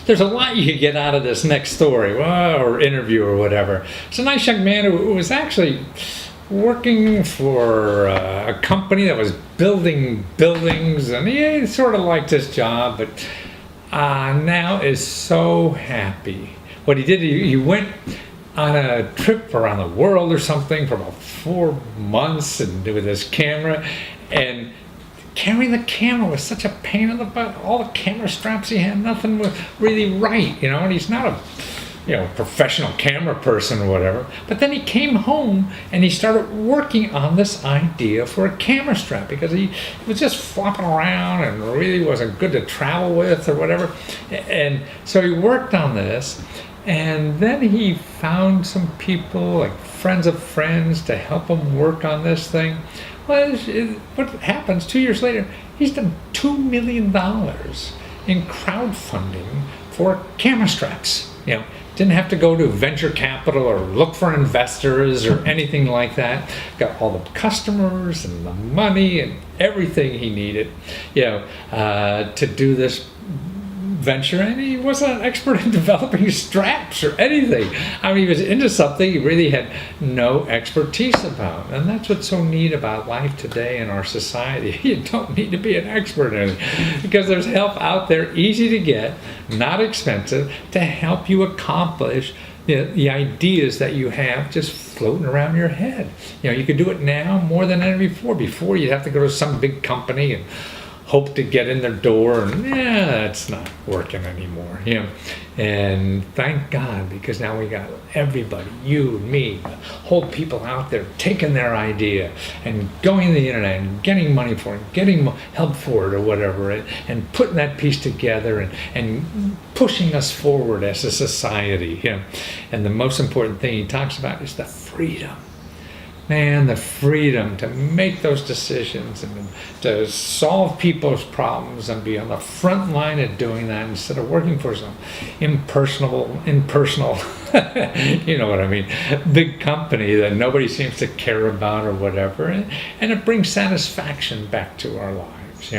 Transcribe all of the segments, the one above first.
there's a lot you could get out of this next story, well, or interview or whatever. It's a nice young man who was actually working for a company that was building buildings, and he sort of liked his job, but now is so happy. What he did, he went on a trip around the world or something for about 4 months, and with his camera, and carrying the camera was such a pain in the butt. All the camera straps he had, nothing was really right, and he's not a professional camera person or whatever. But then he came home and he started working on this idea for a camera strap because he was just flopping around and really wasn't good to travel with or whatever. And so he worked on this, and then he found some people, like friends of friends, to help him work on this thing. Well, what happens 2 years later, he's done $2 million in crowdfunding for camera straps. Didn't have to go to venture capital or look for investors or anything like that. Got all the customers and the money and everything he needed, to do this venture, and he wasn't an expert in developing straps or anything. I mean, he was into something he really had no expertise about, and that's what's so neat about life today in our society. You don't need to be an expert in it because there's help out there, easy to get, not expensive, to help you accomplish the ideas that you have just floating around your head. You can do it now more than ever before. Before, you'd have to go to some big company and hope to get in their door, and that's not working anymore. And thank God, because now we got everybody, you and me, the whole people out there taking their idea and going to the internet and getting money for it, getting help for it or whatever, and putting that piece together and pushing us forward as a society. And the most important thing he talks about is the freedom. Man, the freedom to make those decisions and to solve people's problems and be on the front line of doing that instead of working for some impersonal, you know what I mean, big company that nobody seems to care about or whatever. And it brings satisfaction back to our lives.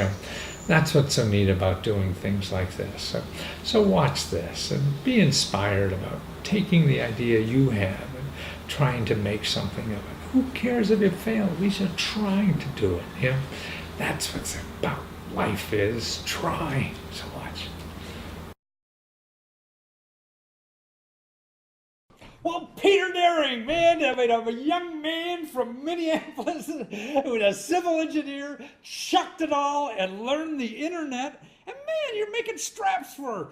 That's what's so neat about doing things like this. So watch this and be inspired about taking the idea you have and trying to make something of it. Who cares if you fail? At least you're trying to do it. That's what's about life is trying. So watch. Well, Peter Daring, man, I'm a young man from Minneapolis who was a civil engineer, chucked it all and learned the internet. And man, you're making straps for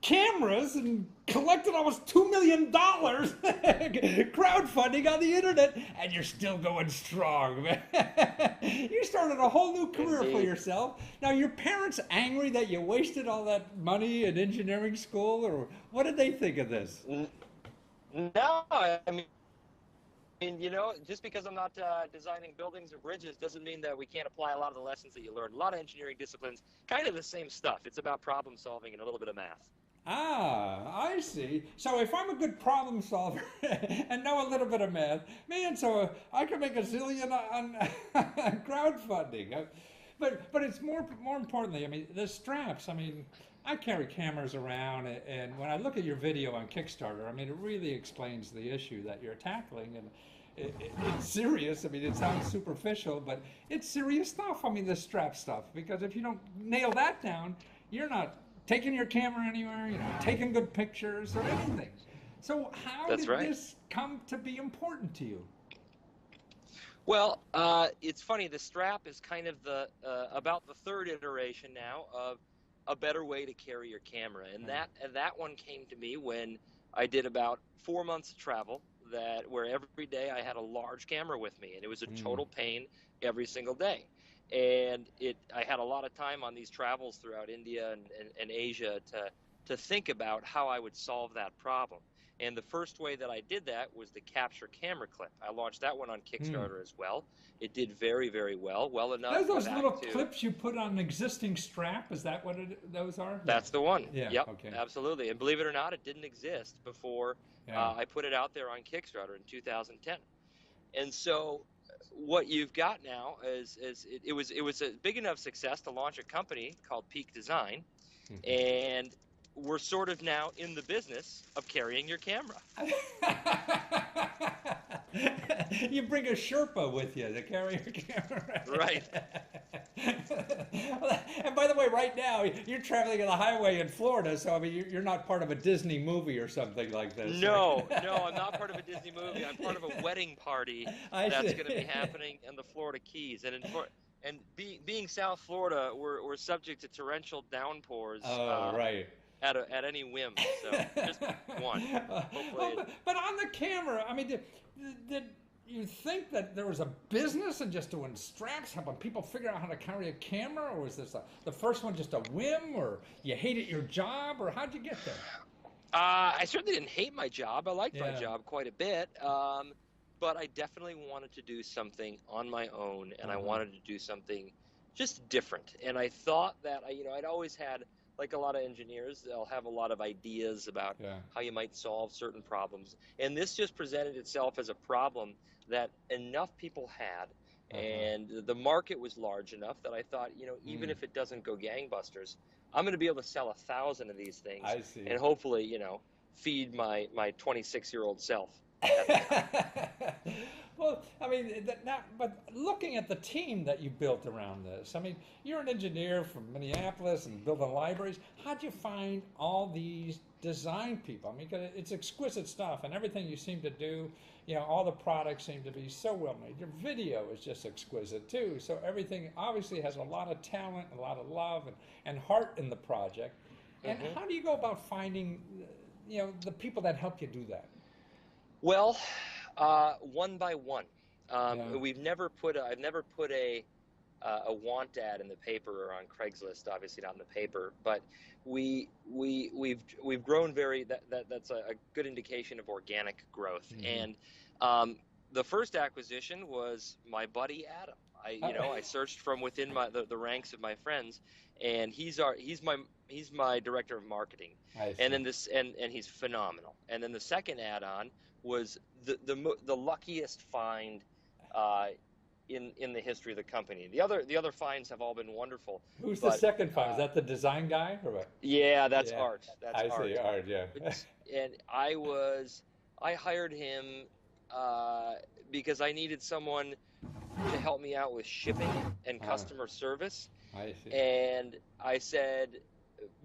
cameras and collected almost $2 million crowdfunding on the internet, and you're still going strong, man. You started a whole new career for yourself. Now, your parents angry that you wasted all that money in engineering school, or what did they think of this? No, just because I'm not designing buildings or bridges doesn't mean that we can't apply a lot of the lessons that you learned. A lot of engineering disciplines, kind of the same stuff. It's about problem solving and a little bit of math. I see. So if I'm a good problem solver and know a little bit of math, man, so I can make a zillion on crowdfunding. But it's more importantly, I mean, the straps. I mean, I carry cameras around, and when I look at your video on Kickstarter, I mean, it really explains the issue that you're tackling, and it's serious. I mean, it sounds superficial, but it's serious stuff. I mean, the strap stuff, because if you don't nail that down, you're not taking your camera anywhere, taking good pictures or anything. So how did this come to be important to you? Well, it's funny. The strap is kind of about the third iteration now of a better way to carry your camera, and that one came to me when I did about 4 months of travel where every day I had a large camera with me, and it was a total pain every single day. And I had a lot of time on these travels throughout India and Asia to think about how I would solve that problem. And the first way that I did that was the capture camera clip. I launched that one on Kickstarter as well. It did very, very well enough. Those little clips you put on an existing strap, is that what those are? That's the one. Yeah. Yep, okay. Absolutely. And believe it or not, it didn't exist before I put it out there on Kickstarter in 2010. And so what you've got now is it was a big enough success to launch a company called Peak Design, and we're sort of now in the business of carrying your camera. You bring a Sherpa with you to carry your camera. Right. And by the way, right now you're traveling on the highway in Florida, so I mean you're not part of a Disney movie or something like this. No, no, I'm not part of a Disney movie. I'm part of a wedding party that's going to be happening in the Florida Keys, being South Florida, we're subject to torrential downpours. Oh, right. At any whim. So just one. Hopefully but on the camera, I mean, did you think that there was a business in just doing straps, helping people figure out how to carry a camera, or was this the first one just a whim, or you hated your job, or how'd you get there? I certainly didn't hate my job. I liked my job quite a bit. But I definitely wanted to do something on my own, and I wanted to do something just different. And I thought that I'd always had, like a lot of engineers, they'll have a lot of ideas about how you might solve certain problems. And this just presented itself as a problem that enough people had, and the market was large enough that I thought, even if it doesn't go gangbusters, I'm going to be able to sell 1,000 of these things. I see. And hopefully, feed my 26-year-old self. Well, I mean, but looking at the team that you built around this, I mean, you're an engineer from Minneapolis and building libraries. How'd you find all these design people? I mean, 'cause it's exquisite stuff, and everything you seem to do, all the products seem to be so well made. Your video is just exquisite too. So everything obviously has a lot of talent, a lot of love, and heart in the project. And how do you go about finding, the people that help you do that? Well, one by one. I've never put a want ad in the paper or on Craigslist. Obviously not in the paper, but we've grown that's a good indication of organic growth. And the first acquisition was my buddy Adam. I searched from within the ranks of my friends, and he's my director of marketing. And then and he's phenomenal. And then the second add-on was the luckiest find in the history of the company. The other finds have all been wonderful. Who's the second find? Is that the design guy or what? Yeah, that's Art. That's I Art. see, Art, yeah. And I hired him because I needed someone to help me out with shipping and customer service. I see. And I said,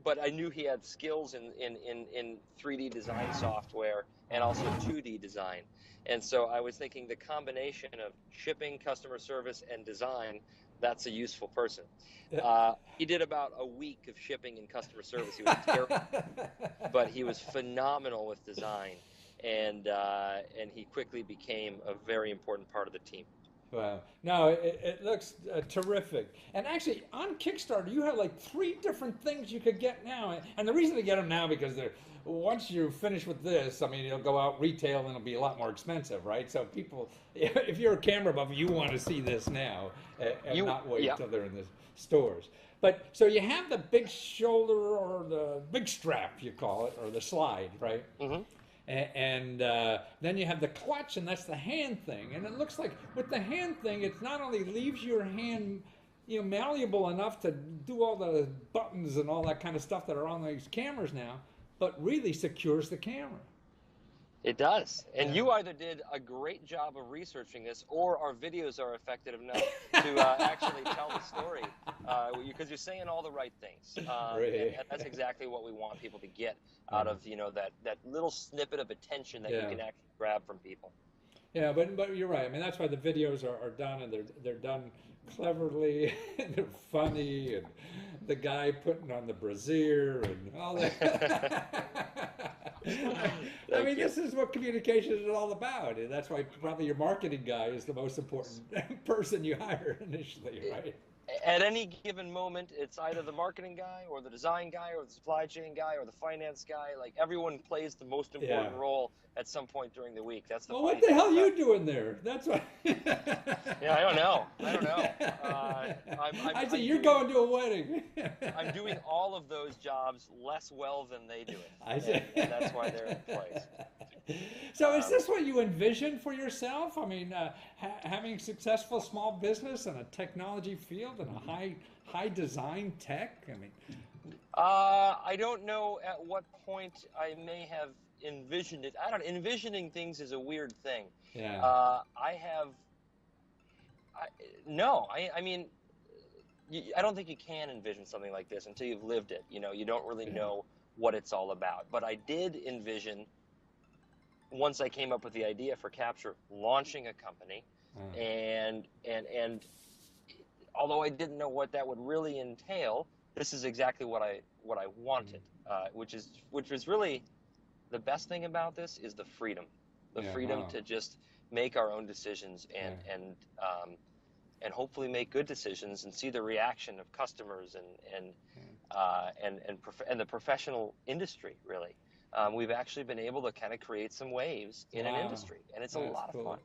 but I knew he had skills in 3D design software and also 2D design. And so I was thinking the combination of shipping, customer service, and design, that's a useful person. He did about a week of shipping and customer service. He was terrible, but he was phenomenal with design. And he quickly became a very important part of the team. Wow. No, it looks terrific. And actually, on Kickstarter, you have like 3 different things you could get now. And the reason to get them now, because once you finish with this, I mean, it'll go out retail and it'll be a lot more expensive, right? So people, if you're a camera buff, you want to see this now and not wait until they're in the stores. But so you have the big shoulder, or the big strap, you call it, or the slide, right? Mm-hmm. And then you have the clutch, and that's the hand thing. And it looks like with the hand thing, it not only leaves your hand, malleable enough to do all the buttons and all that kind of stuff that are on these cameras now, but really secures the camera. It does. And you either did a great job of researching this, or our videos are effective enough to actually tell the story, because you're saying all the right things. And that's exactly what we want people to get out of that little snippet of attention that you can actually grab from people. Yeah, but you're right. I mean, that's why the videos are done, and they're done cleverly, and they're funny, and the guy putting on the brassiere and all that. I mean, this is what communication is all about, and that's why probably your marketing guy is the most important person you hire initially, right? At any given moment, it's either the marketing guy or the design guy or the supply chain guy or the finance guy. Like, everyone plays the most important role at some point during the week. That's the well, what the hell are you doing there? That's what. Yeah, I don't know. I see you're going to a wedding. I'm doing all of those jobs less well than they do it. I see. And that's why they're in place. So is this what you envision for yourself? I mean, having a successful small business in a technology field and a high design tech? I mean, I don't know at what point I may have envisioned it. I don't. Envisioning things is a weird thing. Yeah. I have. I, no, I mean, I don't think you can envision something like this until you've lived it. You know, you don't really Yeah. know what it's all about. But I did envision, once I came up with the idea for Capture, launching a company, Uh, and although I didn't know what that would really entail, this is exactly what I wanted, which was really the best thing about this is the yeah. freedom Oh, to just make our own decisions yeah. and hopefully make good decisions and see the reaction of customers and the professional industry really. We've actually been able to kind of create some waves in an Wow. industry, and it's a That's lot of fun.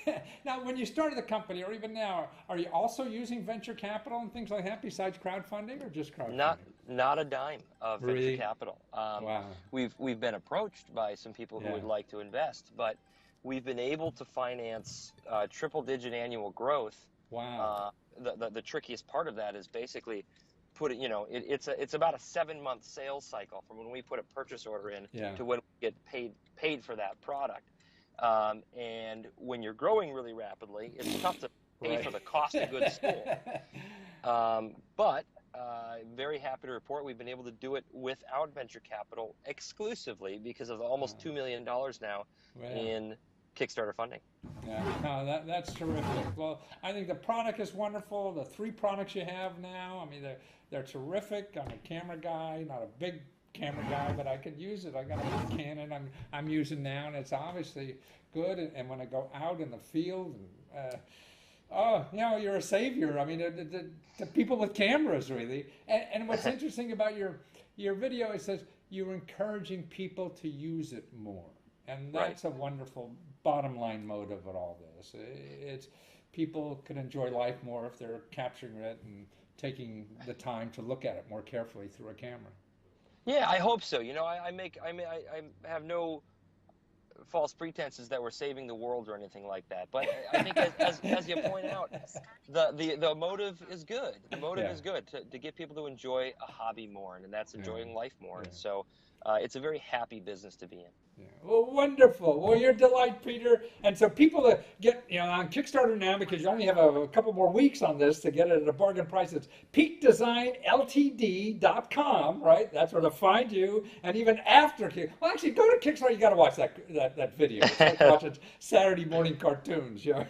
cool. Now, when you started the company, or even now, are you also using venture capital and things like that besides crowdfunding, or just Not crowdfunding? not a dime of venture Really? capital. Wow. We've been approached by some people who Yeah. would like to invest, but we've been able to finance triple-digit annual growth. Wow. Uh, the trickiest part of that is basically it's about a 7-month sales cycle from when we put a purchase order in Yeah. to when we get paid for that product. And when you're growing really rapidly, it's tough to pay Right. for the cost of goods sold. But very happy to report we've been able to do it without venture capital exclusively because of the almost $2 million now Well, in Kickstarter funding. yeah, no, that's terrific. Well, I think the product is wonderful. The 3 products you have now, I mean, they're terrific. I'm a camera guy, not a big camera guy, but I could use it. I got a big Canon I'm using now, and it's obviously good. And when I go out in the field, oh, you know, you're a savior. I mean, the people with cameras, really. And what's interesting about your video, it says you're encouraging people to use it more. And Right. that's a wonderful bottom line motive of all this. It's people can enjoy life more if they're capturing it and taking the time to look at it more carefully through a camera. Yeah, I hope so. You know, I have no false pretenses that we're saving the world or anything like that. But I think as you point out, the motive is good. The motive Yeah, is good to get people to enjoy a hobby more, and that's yeah, enjoying life more. yeah. And so it's a very happy business to be in. Yeah. Well, wonderful. Well, you're a delight, Peter. And so people that get, on Kickstarter now, because you only have a couple more weeks on this to get it at a bargain price, it's peakdesignltd.com, right? That's where to find you. And even after, well, actually, go to Kickstarter. You got to watch that video. It's like watching Saturday morning cartoons, and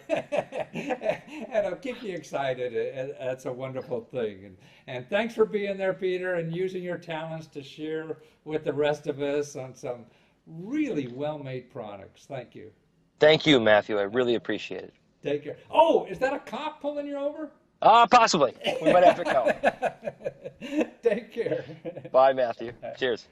it'll keep you excited. That's a wonderful thing. And thanks for being there, Peter, and using your talents to share with the rest of us on some really well-made products. Thank you. Thank you, Matthew. I really appreciate it. Take care. Oh, is that a cop pulling you over? Possibly. We might have to go. Take care. Bye, Matthew. Cheers.